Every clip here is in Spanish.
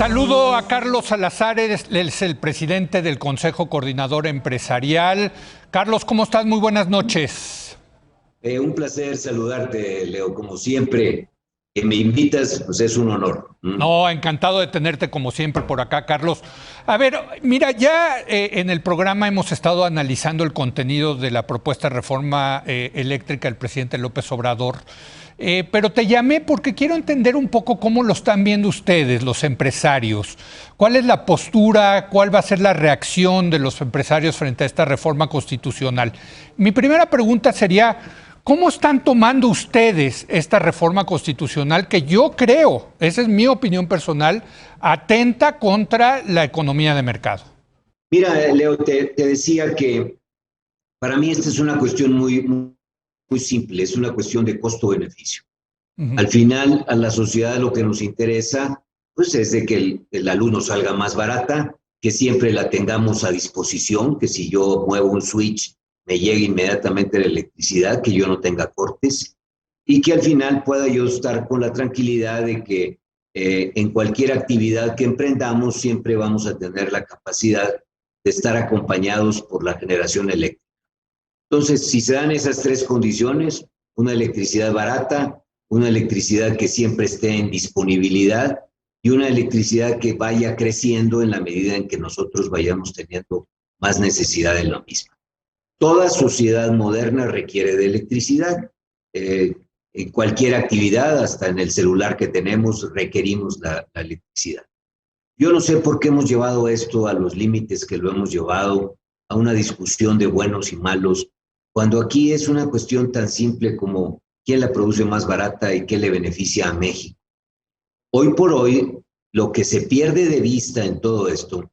Saludo a Carlos Salazar, él es el presidente del Consejo Coordinador Empresarial. Carlos, ¿cómo estás? Muy buenas noches. Un placer saludarte, Leo, como siempre. Que me invitas, pues es un honor. No, encantado de tenerte como siempre por acá, Carlos. A ver, mira, ya en el programa hemos estado analizando el contenido de la propuesta de reforma eléctrica del presidente López Obrador, pero te llamé porque quiero entender un poco cómo lo están viendo ustedes, los empresarios. ¿Cuál es la postura, cuál va a ser la reacción de los empresarios frente a esta reforma constitucional? Mi primera pregunta sería, ¿cómo están tomando ustedes esta reforma constitucional que yo creo, esa es mi opinión personal, atenta contra la economía de mercado? Mira, Leo, te decía que para mí esta es una cuestión muy simple, es una cuestión de costo-beneficio. Al final, a la sociedad lo que nos interesa pues, es de que la luz nos salga más barata, que siempre la tengamos a disposición, que si yo muevo un switch me llegue inmediatamente la electricidad, que yo no tenga cortes y que al final pueda yo estar con la tranquilidad de que en cualquier actividad que emprendamos siempre vamos a tener la capacidad de estar acompañados por la generación eléctrica. Entonces, si se dan esas tres condiciones, una electricidad barata, una electricidad que siempre esté en disponibilidad y una electricidad que vaya creciendo en la medida en que nosotros vayamos teniendo más necesidad de la misma. Toda sociedad moderna requiere de electricidad. En cualquier actividad, hasta en el celular que tenemos, requerimos la electricidad. Yo no sé por qué hemos llevado esto a los límites que lo hemos llevado, a una discusión de buenos y malos, cuando aquí es una cuestión tan simple como quién la produce más barata y qué le beneficia a México. Hoy por hoy, lo que se pierde de vista en todo esto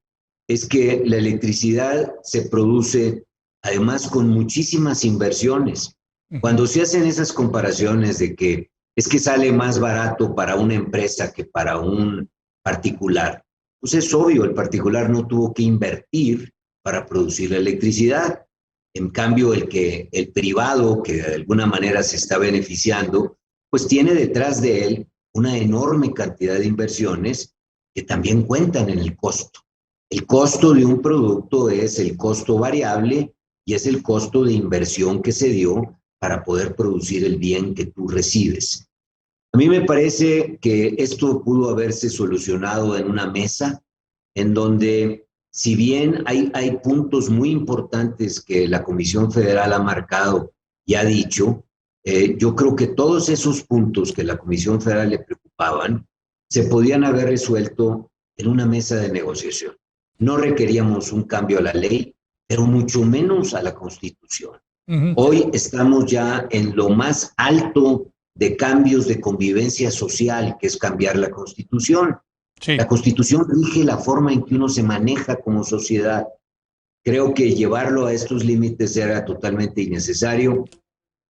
es que la electricidad se produce además con muchísimas inversiones. Cuando se hacen esas comparaciones de que es que sale más barato para una empresa que para un particular, pues es obvio, el particular no tuvo que invertir para producir la electricidad. En cambio, el privado, que de alguna manera se está beneficiando, pues tiene detrás de él una enorme cantidad de inversiones que también cuentan en el costo. El costo de un producto es el costo variable y es el costo de inversión que se dio para poder producir el bien que tú recibes. A mí me parece que esto pudo haberse solucionado en una mesa en donde, si bien hay puntos muy importantes que la Comisión Federal ha marcado y ha dicho, yo creo que todos esos puntos que la Comisión Federal le preocupaban se podían haber resuelto en una mesa de negociación. No requeríamos un cambio a la ley, pero mucho menos a la Constitución. Hoy estamos ya en lo más alto de cambios de convivencia social, que es cambiar la Constitución. Sí. La Constitución rige la forma en que uno se maneja como sociedad. Creo que llevarlo a estos límites era totalmente innecesario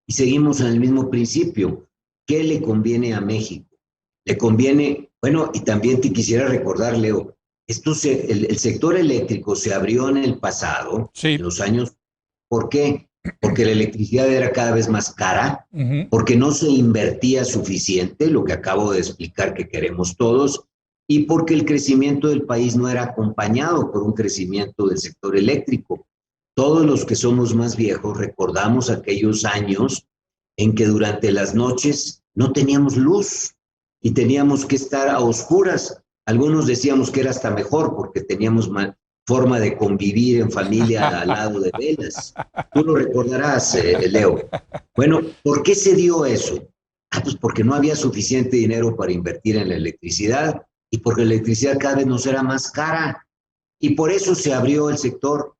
y seguimos en el mismo principio. ¿Qué le conviene a México? Le conviene, bueno, y también te quisiera recordar, Leo, el sector eléctrico se abrió en el pasado, Sí. en los años. ¿Por qué? Porque la electricidad era cada vez más cara, porque no se invertía suficiente, lo que acabo de explicar que queremos todos, y porque el crecimiento del país no era acompañado por un crecimiento del sector eléctrico. Todos los que somos más viejos recordamos aquellos años en que durante las noches no teníamos luz y teníamos que estar a oscuras. Algunos decíamos que era hasta mejor porque teníamos forma de convivir en familia al lado de velas. Tú lo recordarás, Leo. Bueno, ¿por qué se dio eso? Pues porque no había suficiente dinero para invertir en la electricidad y porque la electricidad cada vez nos era más cara. Y por eso se abrió el sector.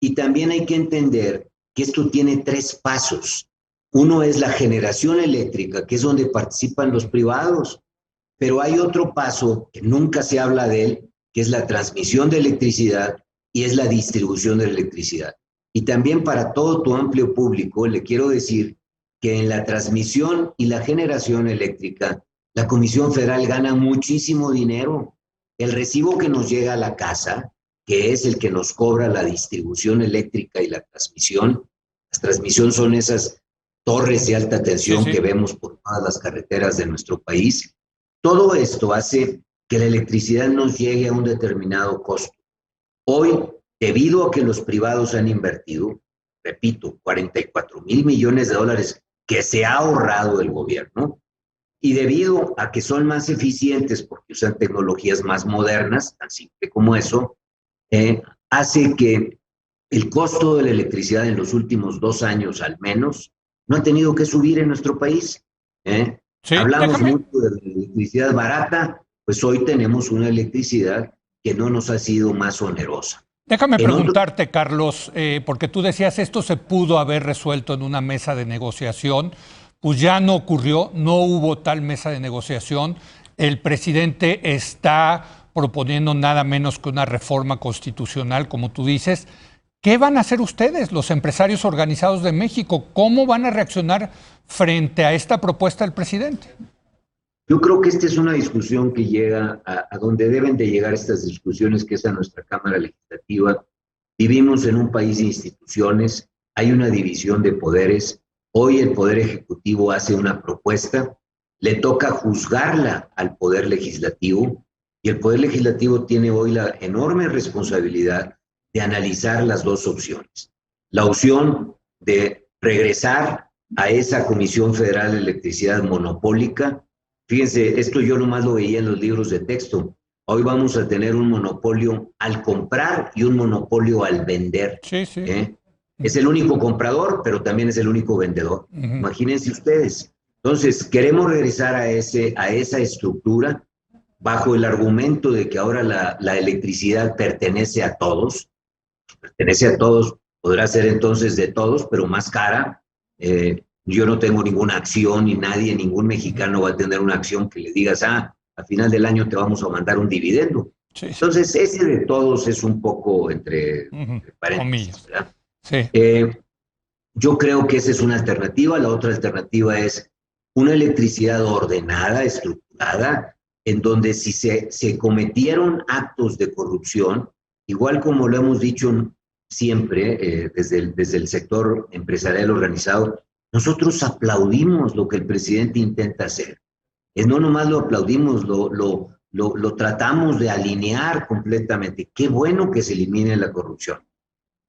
Y también hay que entender que esto tiene tres pasos. Uno es la generación eléctrica, que es donde participan los privados. Pero hay otro paso que nunca se habla de él, que es la transmisión de electricidad y es la distribución de la electricidad. Y también para todo tu amplio público le quiero decir que en la transmisión y la generación eléctrica, la Comisión Federal gana muchísimo dinero. El recibo que nos llega a la casa, que es el que nos cobra la distribución eléctrica y la transmisión, las transmisiones son esas torres de alta tensión que vemos por todas las carreteras de nuestro país. Todo esto hace que la electricidad nos llegue a un determinado costo. Hoy, debido a que los privados han invertido, repito, 44,000 millones de dólares que se ha ahorrado el gobierno, y debido a que son más eficientes porque usan tecnologías más modernas, tan simple como eso, hace que el costo de la electricidad en los últimos 2 años al menos no ha tenido que subir en nuestro país. Sí, Hablamos mucho de la electricidad barata, pues hoy tenemos una electricidad que no nos ha sido más onerosa. Déjame preguntarte, Carlos, porque tú decías esto se pudo haber resuelto en una mesa de negociación, pues ya no ocurrió, no hubo tal mesa de negociación. El presidente está proponiendo nada menos que una reforma constitucional, como tú dices. ¿Qué van a hacer ustedes, los empresarios organizados de México? ¿Cómo van a reaccionar frente a esta propuesta del presidente? Yo creo que esta es una discusión que llega a donde deben de llegar estas discusiones, que es a nuestra Cámara Legislativa. Vivimos en un país de instituciones, hay una división de poderes. Hoy el Poder Ejecutivo hace una propuesta, le toca juzgarla al Poder Legislativo, y el Poder Legislativo tiene hoy la enorme responsabilidad de analizar las dos opciones. La opción de regresar a esa Comisión Federal de Electricidad monopólica. Fíjense, esto yo nomás lo veía en los libros de texto. Hoy vamos a tener un monopolio al comprar y un monopolio al vender. Sí, sí. Es el único comprador, pero también es el único vendedor. Imagínense ustedes. Entonces, queremos regresar a esa estructura bajo el argumento de que ahora la electricidad pertenece a todos. Pertenece a todos, podrá ser entonces de todos, pero más cara. Yo no tengo ninguna acción, ni nadie, ningún mexicano va a tener una acción que le digas, a final del año te vamos a mandar un dividendo. Sí, sí. Entonces, ese de todos es un poco entre paréntesis, ¿verdad? Sí. Yo creo que esa es una alternativa. La otra alternativa es una electricidad ordenada, estructurada, en donde si se cometieron actos de corrupción, igual como lo hemos dicho siempre desde el sector empresarial organizado, nosotros aplaudimos lo que el presidente intenta hacer. No nomás lo aplaudimos, lo tratamos de alinear completamente. Qué bueno que se elimine la corrupción.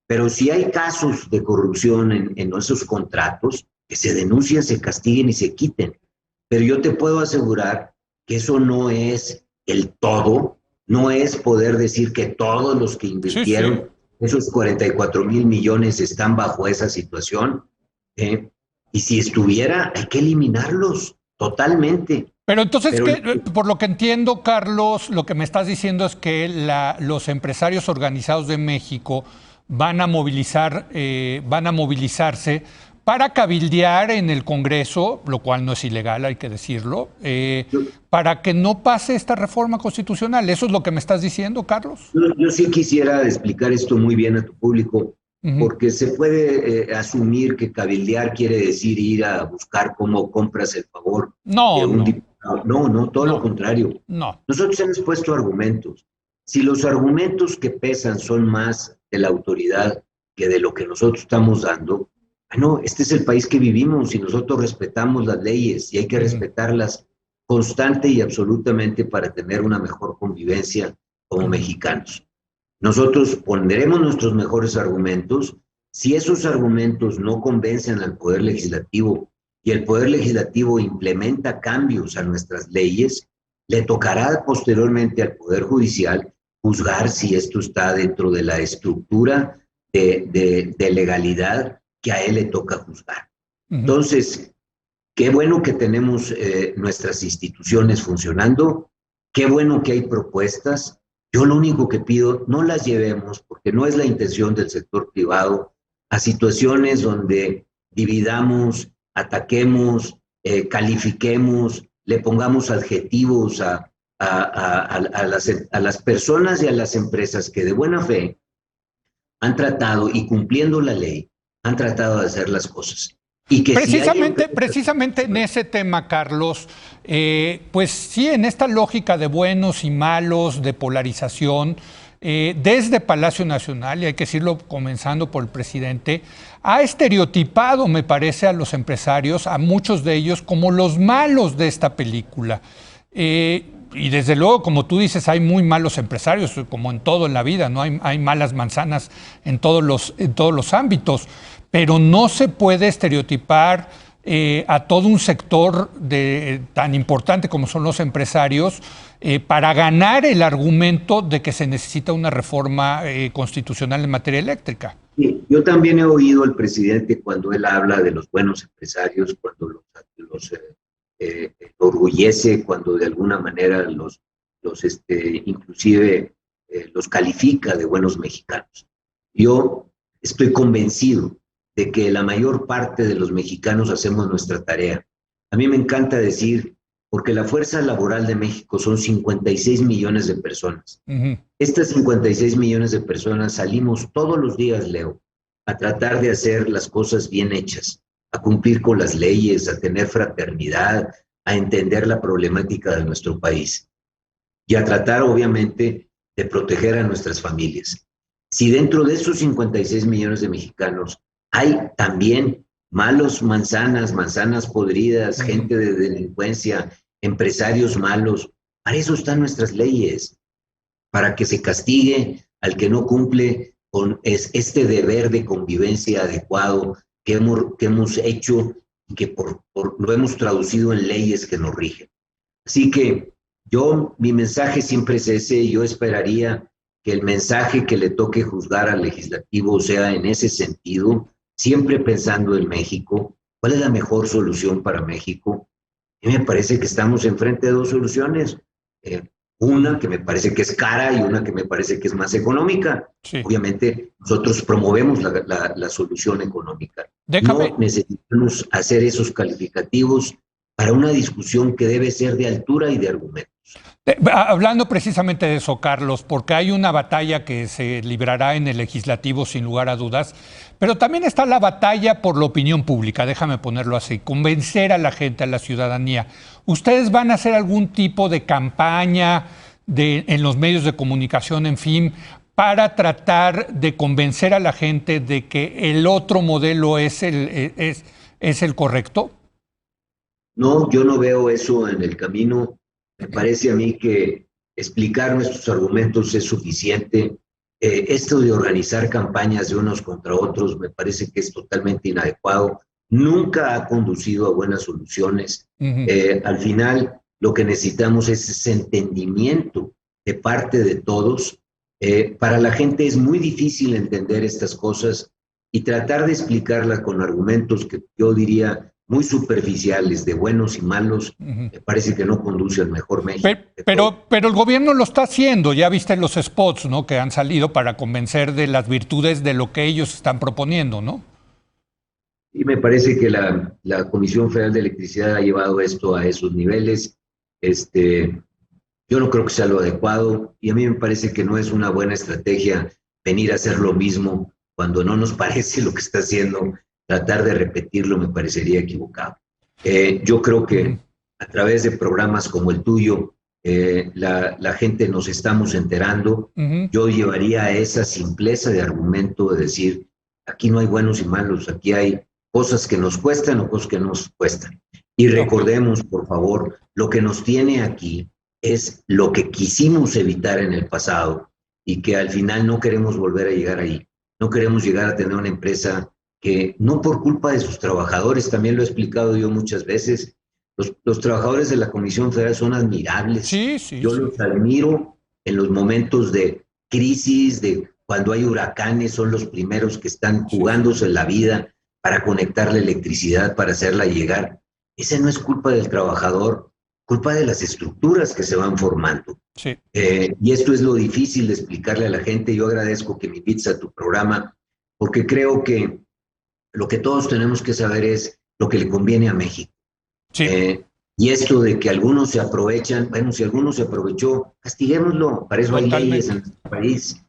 Pero si hay casos de corrupción en esos contratos, que se denuncien, se castiguen y se quiten. Pero yo te puedo asegurar que eso no es el todo, no es poder decir que todos los que invirtieron esos 44,000 millones están bajo esa situación. Y si estuviera, hay que eliminarlos totalmente. Pero entonces, por lo que entiendo, Carlos, lo que me estás diciendo es que los empresarios organizados de México van a movilizarse para cabildear en el Congreso, lo cual no es ilegal, hay que decirlo, para que no pase esta reforma constitucional. ¿Eso es lo que me estás diciendo, Carlos? Yo sí quisiera explicar esto muy bien a tu público, porque se puede asumir que cabildear quiere decir ir a buscar cómo compras el favor de un diputado. No, todo lo contrario. No. Nosotros hemos puesto argumentos. Si los argumentos que pesan son más de la autoridad que de lo que nosotros estamos dando, no, este es el país que vivimos y nosotros respetamos las leyes y hay que respetarlas constante y absolutamente para tener una mejor convivencia como mexicanos. Nosotros pondremos nuestros mejores argumentos. Si esos argumentos no convencen al Poder Legislativo y el Poder Legislativo implementa cambios a nuestras leyes, le tocará posteriormente al Poder Judicial juzgar si esto está dentro de la estructura de legalidad que a él le toca juzgar. Entonces, qué bueno que tenemos nuestras instituciones funcionando, qué bueno que hay propuestas. Yo lo único que pido, no las llevemos, porque no es la intención del sector privado, a situaciones donde dividamos, ataquemos, califiquemos, le pongamos adjetivos a las personas y a las empresas que de buena fe han tratado, y cumpliendo la ley, han tratado de hacer las cosas. Y que precisamente en ese tema, Carlos, pues sí, en esta lógica de buenos y malos, de polarización, desde Palacio Nacional, y hay que decirlo comenzando por el presidente, ha estereotipado, me parece, a los empresarios, a muchos de ellos, como los malos de esta película. y desde luego, como tú dices, hay muy malos empresarios, como en todo en la vida, ¿no? Hay malas manzanas en todos los ámbitos, pero no se puede estereotipar a todo un sector tan importante como son los empresarios para ganar el argumento de que se necesita una reforma constitucional en materia eléctrica. Sí, yo también he oído al presidente cuando él habla de los buenos empresarios, cuando los orgullece, cuando de alguna manera inclusive los califica de buenos mexicanos. Yo estoy convencido de que la mayor parte de los mexicanos hacemos nuestra tarea. A mí me encanta decir, porque la fuerza laboral de México son 56 millones de personas. Estas 56 millones de personas salimos todos los días, Leo, a tratar de hacer las cosas bien hechas, a cumplir con las leyes, a tener fraternidad, a entender la problemática de nuestro país y a tratar, obviamente, de proteger a nuestras familias. Si dentro de esos 56 millones de mexicanos hay también manzanas podridas, gente de delincuencia, empresarios malos, para eso están nuestras leyes, para que se castigue al que no cumple con este deber de convivencia adecuado que hemos hecho y que lo hemos traducido en leyes que nos rigen. Así que mi mensaje siempre es ese. Yo esperaría que el mensaje que le toque juzgar al legislativo sea en ese sentido, siempre pensando en México, cuál es la mejor solución para México. Y me parece que estamos enfrente de dos soluciones. Una que me parece que es cara y una que me parece que es más económica. Sí. Obviamente nosotros promovemos la solución económica. No necesitamos hacer esos calificativos para una discusión que debe ser de altura y de argumentos. Hablando precisamente de eso, Carlos, porque hay una batalla que se librará en el legislativo sin lugar a dudas, pero también está la batalla por la opinión pública, déjame ponerlo así, convencer a la gente, a la ciudadanía. ¿Ustedes van a hacer algún tipo de campaña en los medios de comunicación, en fin, para tratar de convencer a la gente de que el otro modelo es el correcto? No, yo no veo eso en el camino. Me parece a mí que explicar nuestros argumentos es suficiente. Esto de organizar campañas de unos contra otros me parece que es totalmente inadecuado. Nunca ha conducido a buenas soluciones. Al final, lo que necesitamos es ese entendimiento de parte de todos. Para la gente es muy difícil entender estas cosas y tratar de explicarlas con argumentos que yo diría muy superficiales, de buenos y malos, me parece que no conduce al mejor México. Pero el gobierno lo está haciendo, ya viste los spots, ¿no?, que han salido para convencer de las virtudes de lo que ellos están proponiendo, ¿no? Y me parece que la Comisión Federal de Electricidad ha llevado esto a esos niveles. Yo no creo que sea lo adecuado y a mí me parece que no es una buena estrategia venir a hacer lo mismo cuando no nos parece lo que está haciendo. Tratar de repetirlo me parecería equivocado. Yo creo que a través de programas como el tuyo, la gente nos estamos enterando. Yo llevaría a esa simpleza de argumento de decir, aquí no hay buenos y malos, aquí hay cosas que nos cuestan o cosas que no nos cuestan. Y recordemos, por favor, lo que nos tiene aquí es lo que quisimos evitar en el pasado y que al final no queremos volver a llegar ahí. No queremos llegar a tener una empresa que no por culpa de sus trabajadores, también lo he explicado yo muchas veces, los trabajadores de la Comisión Federal son admirables. Yo los admiro en los momentos de crisis, de cuando hay huracanes, son los primeros que están jugándose la vida para conectar la electricidad, para hacerla llegar. Esa no es culpa del trabajador, culpa de las estructuras que se van formando. Y esto es lo difícil de explicarle a la gente. Yo agradezco que me invites a tu programa, porque creo que lo que todos tenemos que saber es lo que le conviene a México. Y esto de que algunos se aprovechan, bueno, si alguno se aprovechó, castiguémoslo, para eso hay leyes en nuestro país.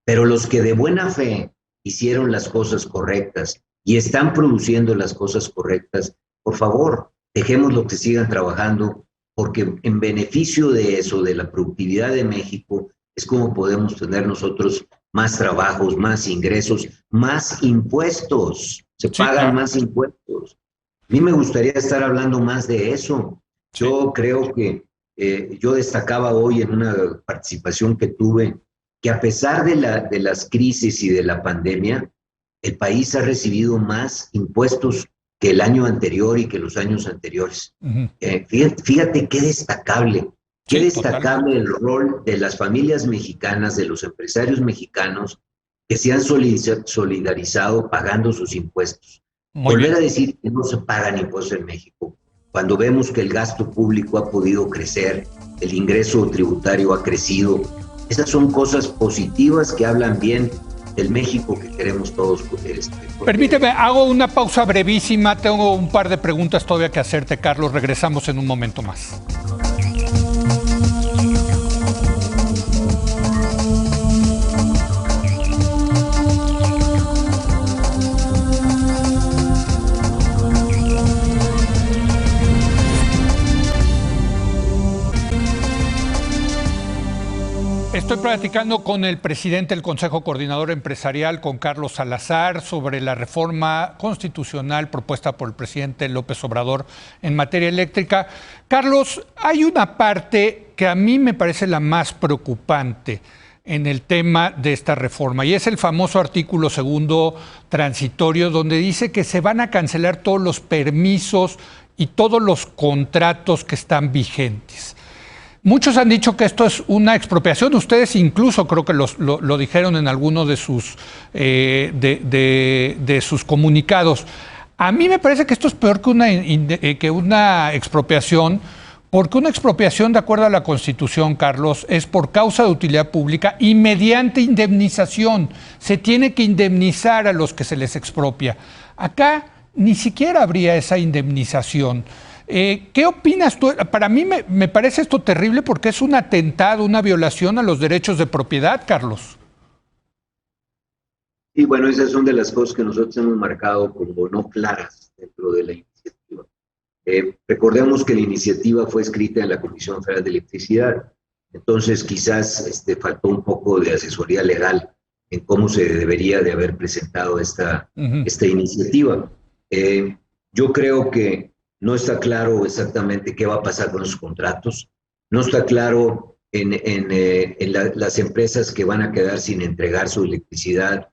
Pero los que de buena fe hicieron las cosas correctas y están produciendo las cosas correctas, por favor, dejémoslo que sigan trabajando, porque en beneficio de eso, de la productividad de México, es como podemos tener nosotros más trabajos, más ingresos, más impuestos. Se pagan más impuestos. A mí me gustaría estar hablando más de eso. Yo creo que yo destacaba hoy en una participación que tuve que a pesar de las crisis y de la pandemia, el país ha recibido más impuestos que el año anterior y que los años anteriores. Fíjate qué destacable, qué destacable el rol de las familias mexicanas, de los empresarios mexicanos que se han solidarizado pagando sus impuestos. Volver a decir que no se pagan impuestos en México, cuando vemos que el gasto público ha podido crecer, el ingreso tributario ha crecido, esas son cosas positivas que hablan bien del México que queremos todos. Permíteme, hago una pausa brevísima. Tengo un par de preguntas todavía que hacerte, Carlos. Regresamos en un momento más. Estoy platicando con el presidente del Consejo Coordinador Empresarial, con Carlos Salazar, sobre la reforma constitucional propuesta por el presidente López Obrador en materia eléctrica. Carlos, hay una parte que a mí me parece la más preocupante en el tema de esta reforma, y es el famoso artículo segundo transitorio, donde dice que se van a cancelar todos los permisos y todos los contratos que están vigentes. Muchos han dicho que esto es una expropiación. Ustedes incluso creo que lo dijeron en alguno de sus, de sus comunicados. A mí me parece que esto es peor que una expropiación, porque una expropiación, de acuerdo a la Constitución, Carlos, es por causa de utilidad pública y mediante indemnización. Se tiene que indemnizar a los que se les expropia. Acá ni siquiera habría esa indemnización. ¿Qué opinas tú? Para mí me parece esto terrible porque es un atentado, una violación a los derechos de propiedad, Carlos. Y bueno, esas son de las cosas que nosotros hemos marcado como no claras dentro de la iniciativa. Recordemos que la iniciativa fue escrita en la Comisión Federal de Electricidad, entonces quizás faltó un poco de asesoría legal en cómo se debería de haber presentado esta iniciativa. Yo creo que no está claro exactamente qué va a pasar con los contratos, no está claro en las empresas que van a quedar sin entregar su electricidad,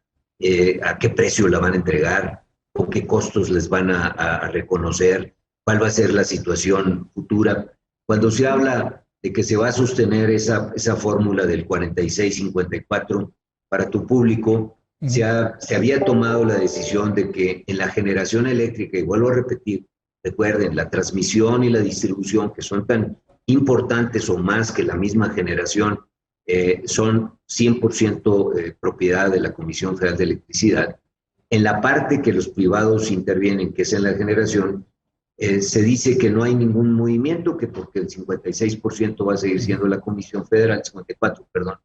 a qué precio la van a entregar, con qué costos les van a reconocer, cuál va a ser la situación futura. Cuando se habla de que se va a sostener esa fórmula del 46-54 para tu público, se había tomado la decisión de que en la generación eléctrica, y vuelvo a repetir, recuerden, la transmisión y la distribución, que son tan importantes o más que la misma generación, son 100% propiedad de la Comisión Federal de Electricidad. En la parte que los privados intervienen, que es en la generación, se dice que no hay ningún movimiento, que porque el 56% va a seguir siendo la Comisión Federal, 54, perdón,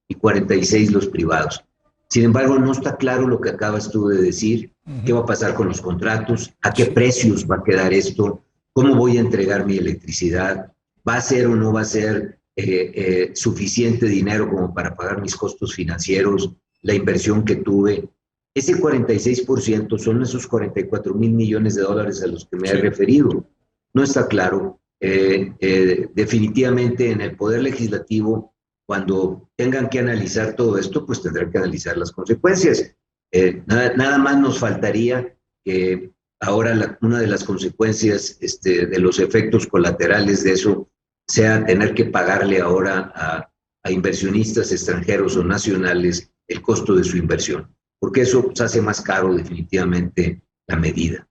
y 46 los privados. Sin embargo, no está claro lo que acabas tú de decir, qué va a pasar con los contratos, a qué precios va a quedar esto, cómo voy a entregar mi electricidad, va a ser o no va a ser suficiente dinero como para pagar mis costos financieros, la inversión que tuve. Ese 46% son esos 44,000 millones de dólares a los que me he referido. No está claro. Definitivamente en el Poder Legislativo, cuando tengan que analizar todo esto, pues tendrán que analizar las consecuencias. Nada más nos faltaría que ahora una de las consecuencias de los efectos colaterales de eso sea tener que pagarle ahora a inversionistas extranjeros o nacionales el costo de su inversión, porque eso pues, hace más caro definitivamente la medida.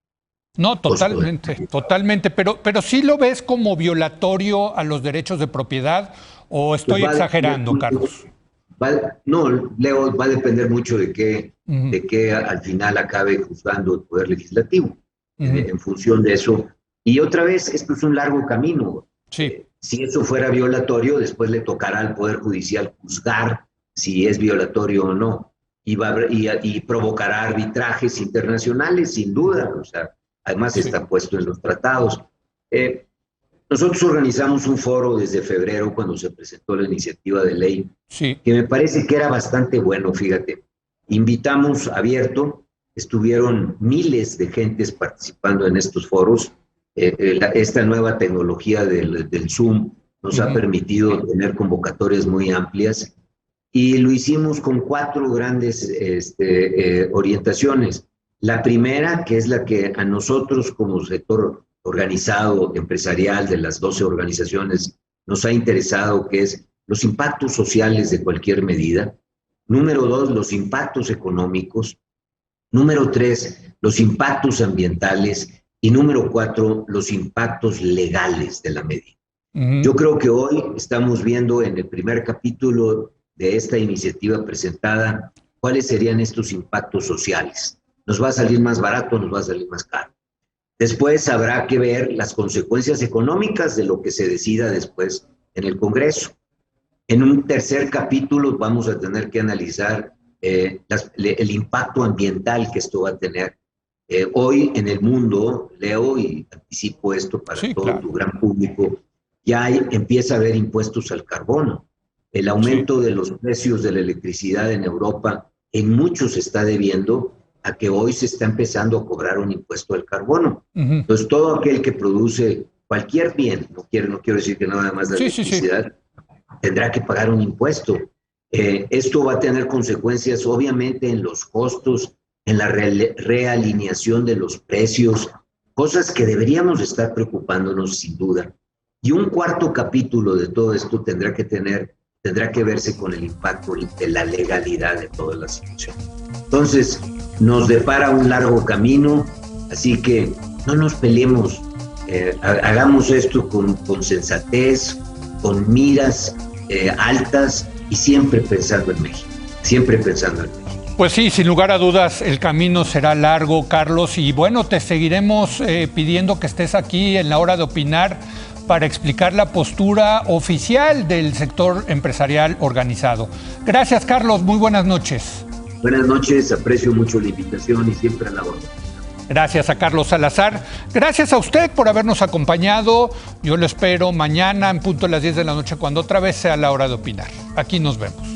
No, totalmente, pero ¿sí lo ves como violatorio a los derechos de propiedad o estoy exagerando, Carlos? No, Leo, va a depender mucho de qué al final acabe juzgando el Poder Legislativo, en función de eso. Y otra vez, esto es un largo camino. Sí. Si eso fuera violatorio, después le tocará al Poder Judicial juzgar si es violatorio o no, y provocará arbitrajes internacionales, sin duda. O sea, además está puesto en los tratados. Nosotros organizamos un foro desde febrero cuando se presentó la iniciativa de ley, que me parece que era bastante bueno, fíjate. Invitamos abierto, estuvieron miles de gentes participando en estos foros. Esta nueva tecnología del Zoom nos ha permitido tener convocatorias muy amplias y lo hicimos con 4 grandes orientaciones. La primera, que es la que a nosotros como sector organizado, empresarial de las 12 organizaciones nos ha interesado, que es los impactos sociales de cualquier medida. Número 2, los impactos económicos. Número 3, los impactos ambientales. Y número 4, los impactos legales de la medida. Yo creo que hoy estamos viendo en el primer capítulo de esta iniciativa presentada cuáles serían estos impactos sociales. ¿Nos va a salir más barato o nos va a salir más caro? Después habrá que ver las consecuencias económicas de lo que se decida después en el Congreso. En un tercer capítulo vamos a tener que analizar el impacto ambiental que esto va a tener. Hoy en el mundo, Leo, y anticipo esto para todo tu gran público, ya empieza a haber impuestos al carbono. El aumento de los precios de la electricidad en Europa en muchos se está debiendo a que hoy se está empezando a cobrar un impuesto al carbono. Entonces, todo aquel que produce cualquier bien, no quiero decir que nada más la electricidad, tendrá que pagar un impuesto. Esto va a tener consecuencias, obviamente, en los costos, en la realineación de los precios, cosas que deberíamos estar preocupándonos sin duda. Y un cuarto capítulo de todo esto tendrá que verse con el impacto de la legalidad de toda la situación. Entonces, nos depara un largo camino, así que no nos peleemos, hagamos esto con sensatez, con miras altas y siempre pensando en México, siempre pensando en México. Pues sí, sin lugar a dudas, el camino será largo, Carlos, y bueno, te seguiremos pidiendo que estés aquí en la hora de opinar para explicar la postura oficial del sector empresarial organizado. Gracias, Carlos, muy buenas noches. Buenas noches, aprecio mucho la invitación y siempre a la orden. Gracias a Carlos Salazar. Gracias a usted por habernos acompañado. Yo lo espero mañana en punto de las 10 de la noche, cuando otra vez sea la hora de opinar. Aquí nos vemos.